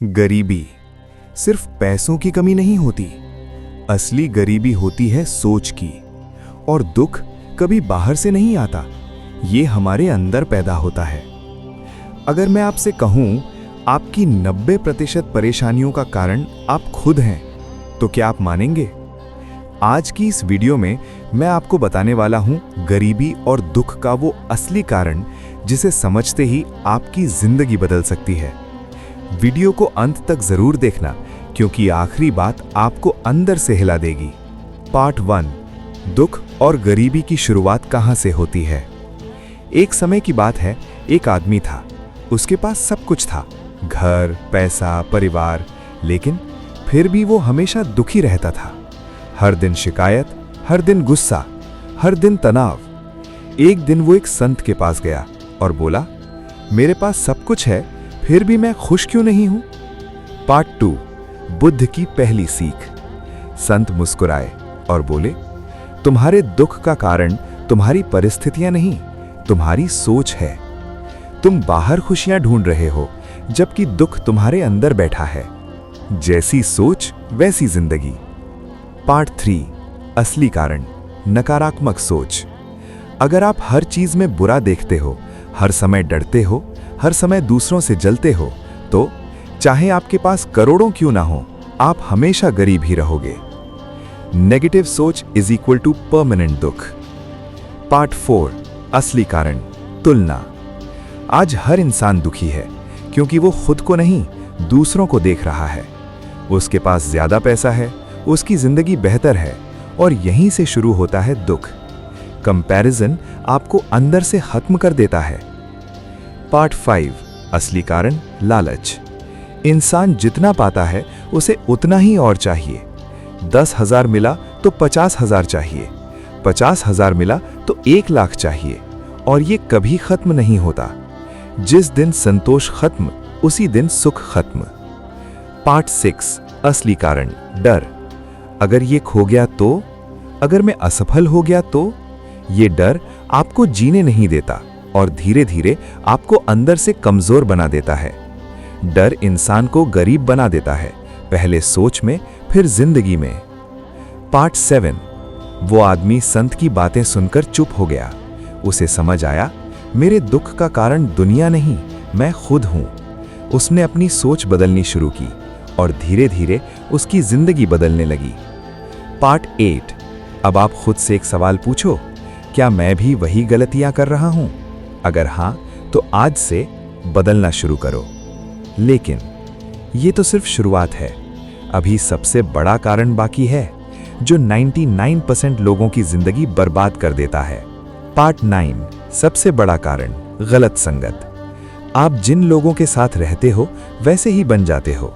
गरीबी सिर्फ पैसों की कमी नहीं होती। असली गरीबी होती है सोच की। और दुख कभी बाहर से नहीं आता, ये हमारे अंदर पैदा होता है। अगर मैं आपसे कहूं आपकी 90% परेशानियों का कारण आप खुद हैं, तो क्या आप मानेंगे? आज की इस वीडियो में मैं आपको बताने वाला हूं गरीबी और दुख का वो असली कारण जिसे समझते ही आपकी जिंदगी बदल सकती है। वीडियो को अंत तक जरूर देखना, क्योंकि आखिरी बात आपको अंदर से हिला देगी। पार्ट 1, दुख और गरीबी की शुरुआत कहां से होती है। एक समय की बात है, एक आदमी था। उसके पास सब कुछ था, घर, पैसा, परिवार, लेकिन फिर भी वो हमेशा दुखी रहता था। हर दिन शिकायत, हर दिन गुस्सा, हर दिन तनाव। एक दिन वो एक संत के पास गया और बोला, मेरे पास सब कुछ है, फिर भी मैं खुश क्यों नहीं हूं? पार्ट 2, बुद्ध की पहली सीख। संत मुस्कुराए और बोले, तुम्हारे दुख का कारण तुम्हारी परिस्थितियां नहीं, तुम्हारी सोच है। तुम बाहर खुशियां ढूंढ रहे हो, जबकि दुख तुम्हारे अंदर बैठा है। जैसी सोच वैसी जिंदगी। पार्ट 3, असली कारण, नकारात्मक सोच। अगर आप हर चीज में बुरा देखते हो, हर समय डरते हो, हर समय दूसरों से जलते हो, तो चाहे आपके पास करोड़ों क्यों ना हो, आप हमेशा गरीब ही रहोगे। नेगेटिव सोच इज इक्वल टू परमानेंट दुख। पार्ट 4, असली कारण, तुलना। आज हर इंसान दुखी है, क्योंकि वो खुद को नहीं, दूसरों को देख रहा है। उसके पास ज्यादा पैसा है, उसकी जिंदगी बेहतर है, और यहीं से शुरू होता है दुख। कंपैरिजन आपको अंदर से खत्म कर देता है। पार्ट 5, असली कारण, लालच। इंसान जितना पाता है उसे उतना ही और चाहिए। 10,000 मिला तो 50,000 चाहिए, 50,000 मिला तो 1,00,000 चाहिए, और ये कभी खत्म नहीं होता। जिस दिन संतोष खत्म, उसी दिन सुख खत्म। पार्ट 6, असली कारण, डर। अगर ये खो गया तो, अगर मैं असफल हो गया तो, ये डर आपको जीने नहीं देता और धीरे धीरे आपको अंदर से कमजोर बना देता है। डर इंसान को गरीब बना देता है, पहले सोच में, फिर जिंदगी में। पार्ट 7, वो आदमी संत की बातें सुनकर चुप हो गया। उसे समझ आया, मेरे दुख का कारण दुनिया नहीं, मैं खुद हूं। उसने अपनी सोच बदलनी शुरू की और धीरे धीरे उसकी जिंदगी बदलने लगी। पार्ट 8, अब आप खुद से एक सवाल पूछो, क्या मैं भी वही गलतियां कर रहा हूं? अगर हां, तो आज से बदलना शुरू करो। लेकिन ये तो सिर्फ शुरुआत है। अभी सबसे बड़ा कारण बाकी है, जो 99% लोगों की जिंदगी बर्बाद कर देता है। पार्ट 9, सबसे बड़ा कारण, गलत संगत। आप जिन लोगों के साथ रहते हो वैसे ही बन जाते हो।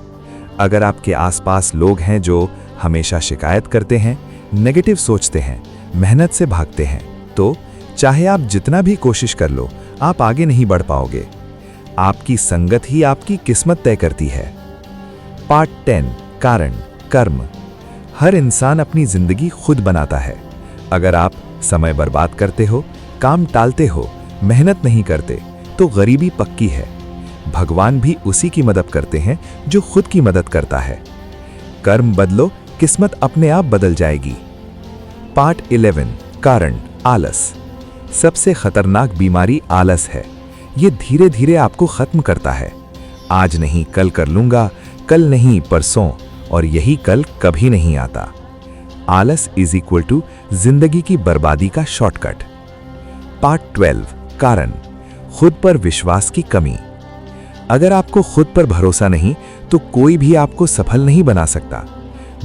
अगर आपके आसपास लोग हैं जो हमेशा शिकायत करते हैं, नेगेटिव सोचते हैं, मेहनत से भागते हैं, तो चाहे आप जितना भी कोशिश कर लो, आप आगे नहीं बढ़ पाओगे। आपकी संगत ही आपकी किस्मत तय करती है। पार्ट 10, कारण, कर्म। हर इंसान अपनी जिंदगी खुद बनाता है। अगर आप समय बर्बाद करते हो, काम टालते हो, मेहनत नहीं करते, तो गरीबी पक्की है। भगवान भी उसी की मदद करते हैं जो खुद की मदद करता है। कर्म बदलो, किस्मत अपने आप बदल जाएगी। पार्ट 11, कारण, आलस। सबसे खतरनाक बीमारी आलस है। ये धीरे धीरे आपको खत्म करता है। आज नहीं कल कर लूंगा, कल नहीं परसों, और यही कल कभी नहीं आता। आलस इज इक्वल टू जिंदगी की बर्बादी का शॉर्टकट। पार्ट 12, कारण, खुद पर विश्वास की कमी। अगर आपको खुद पर भरोसा नहीं, तो कोई भी आपको सफल नहीं बना सकता।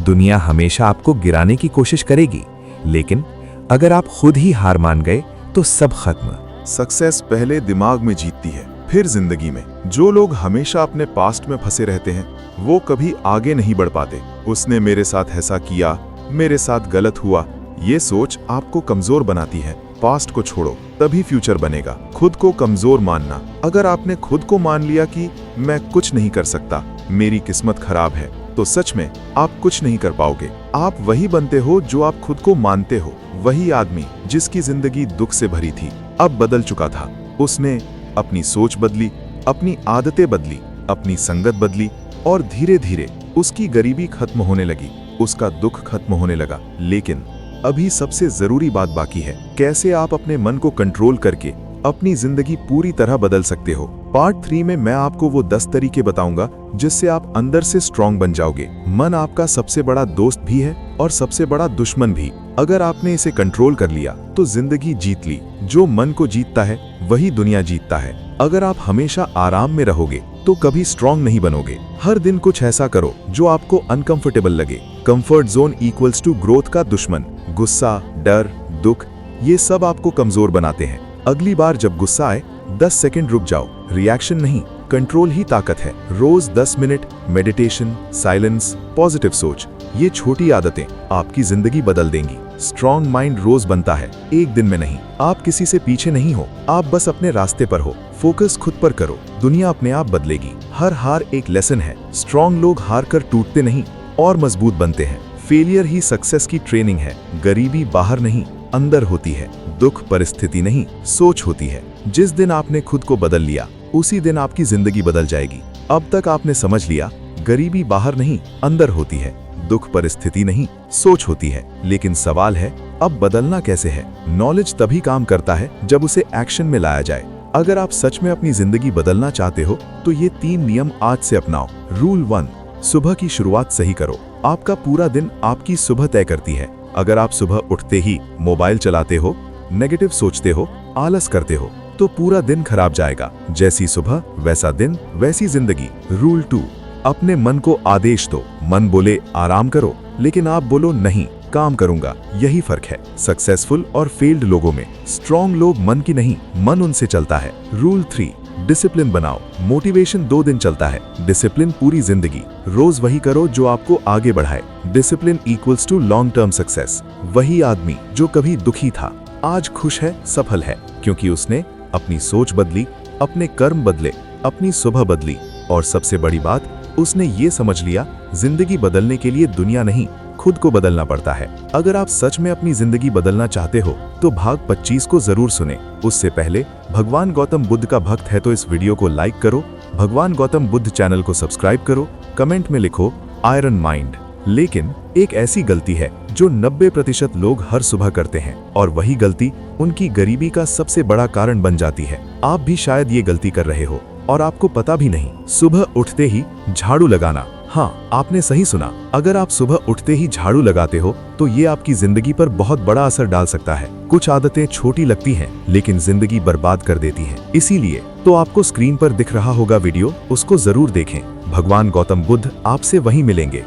दुनिया हमेशा आपको गिराने की कोशिश करेगी, लेकिन अगर आप खुद ही हार मान गए तो सब खत्म। सक्सेस पहले दिमाग में जीतती है, फिर जिंदगी में। जो लोग हमेशा अपने पास्ट में फंसे रहते हैं, वो कभी आगे नहीं बढ़ पाते। उसने मेरे साथ ऐसा किया, मेरे साथ गलत हुआ, ये सोच आपको कमजोर बनाती है। पास्ट को छोड़ो, तभी फ्यूचर बनेगा। खुद को कमजोर मानना। अगर आपने खुद को मान लिया कि मैं कुछ नहीं कर सकता, मेरी किस्मत खराब है, तो सच में आप कुछ नहीं कर पाओगे। आप वही बनते हो जो आप खुद को मानते हो। वही आदमी जिसकी जिंदगी दुख से भरी थी, अब बदल चुका था। उसने अपनी सोच बदली, अपनी आदतें बदली, अपनी संगत बदली, और धीरे धीरे उसकी गरीबी खत्म होने लगी, उसका दुख खत्म होने लगा। लेकिन अभी सबसे जरूरी बात बाकी है, कैसे आप अपने मन को कंट्रोल करके अपनी जिंदगी पूरी तरह बदल सकते हो। पार्ट 3 में मैं आपको वो 10 तरीके बताऊंगा जिससे आप अंदर से स्ट्रांग बन जाओगे। मन आपका सबसे बड़ा दोस्त भी है और सबसे बड़ा दुश्मन भी। अगर आपने इसे कंट्रोल कर लिया तो जिंदगी जीत ली। जो मन को जीतता है वही दुनिया जीतता है। अगर आप हमेशा आराम में रहोगे तो कभी स्ट्रांग नहीं बनोगे। हर दिन कुछ ऐसा करो जो आपको अनकंफर्टेबल लगे। Comfort zone equals to growth का दुश्मन। गुस्सा, डर, दुख, ये सब आपको कमजोर बनाते हैं। अगली बार जब गुस्सा आए 10 सेकंड रुक जाओ। रिएक्शन नहीं, कंट्रोल ही ताकत है। रोज 10 मिनट मेडिटेशन, साइलेंस, पॉजिटिव सोच, ये छोटी आदतें आपकी जिंदगी बदल देंगी। स्ट्रॉन्ग माइंड रोज बनता है, एक दिन में नहीं। आप किसी से पीछे नहीं हो, आप बस अपने रास्ते पर हो। फोकस खुद पर करो, दुनिया अपने आप बदलेगी। हर हार एक लेसन है। स्ट्रॉन्ग लोग हार कर टूटते नहीं और मजबूत बनते हैं। फेलियर ही सक्सेस की ट्रेनिंग है। गरीबी बाहर नहीं, अंदर होती है। दुख परिस्थिति नहीं, सोच होती है। जिस दिन आपने खुद को बदल लिया उसी दिन आपकी जिंदगी बदल जाएगी। अब तक आपने समझ लिया, गरीबी बाहर नहीं, अंदर होती है। दुख परिस्थिति नहीं, सोच होती है। लेकिन सवाल है, अब बदलना कैसे है? नॉलेज तभी काम करता है जब उसे एक्शन में लाया जाए। अगर आप सच में अपनी जिंदगी बदलना चाहते हो तो ये 3 नियम आज से अपनाओ। रूल 1, सुबह की शुरुआत सही करो। आपका पूरा दिन आपकी सुबह तय करती है। अगर आप सुबह उठते ही मोबाइल चलाते हो, नेगेटिव सोचते हो, आलस करते हो, तो पूरा दिन खराब जाएगा। जैसी सुबह वैसा दिन वैसी जिंदगी। रूल 2, अपने मन को आदेश दो। मन बोले आराम करो, लेकिन आप बोलो नहीं, काम करूंगा। यही फर्क है सक्सेसफुल और फेल्ड लोगों में। स्ट्रॉन्ग लोग मन की नहीं, मन उनसे चलता है। रूल 3, डिसिप्लिन बनाओ। मोटिवेशन 2 दिन चलता है, डिसिप्लिन पूरी जिंदगी। रोज वही करो जो आपको आगे बढ़ाए। Discipline equals to long term success. वही आदमी जो कभी दुखी था आज खुश है, सफल है, क्योंकि उसने अपनी सोच बदली, अपने कर्म बदले, अपनी सुबह बदली। और सबसे बड़ी बात, उसने ये समझ लिया, जिंदगी बदलने के लिए दुनिया नहीं, खुद को बदलना पड़ता है। अगर आप सच में अपनी जिंदगी बदलना चाहते हो तो भाग 25 को जरूर सुने। उससे पहले भगवान गौतम बुद्ध का भक्त है तो इस वीडियो को लाइक करो, भगवान गौतम बुद्ध चैनल को सब्सक्राइब करो, कमेंट में लिखो आयरन माइंड। लेकिन एक ऐसी गलती है जो 90% लोग हर सुबह करते हैं, और वही गलती उनकी गरीबी का सबसे बड़ा कारण बन जाती है। आप भी शायद ये गलती कर रहे हो और आपको पता भी नहीं। सुबह उठते ही झाड़ू लगाना। हाँ, आपने सही सुना। अगर आप सुबह उठते ही झाड़ू लगाते हो तो ये आपकी जिंदगी पर बहुत बड़ा असर डाल सकता है। कुछ आदतें छोटी लगती हैं लेकिन जिंदगी बर्बाद कर देती हैं। इसीलिए तो आपको स्क्रीन पर दिख रहा होगा वीडियो, उसको जरूर देखें। भगवान गौतम बुद्ध आपसे वहीं मिलेंगे।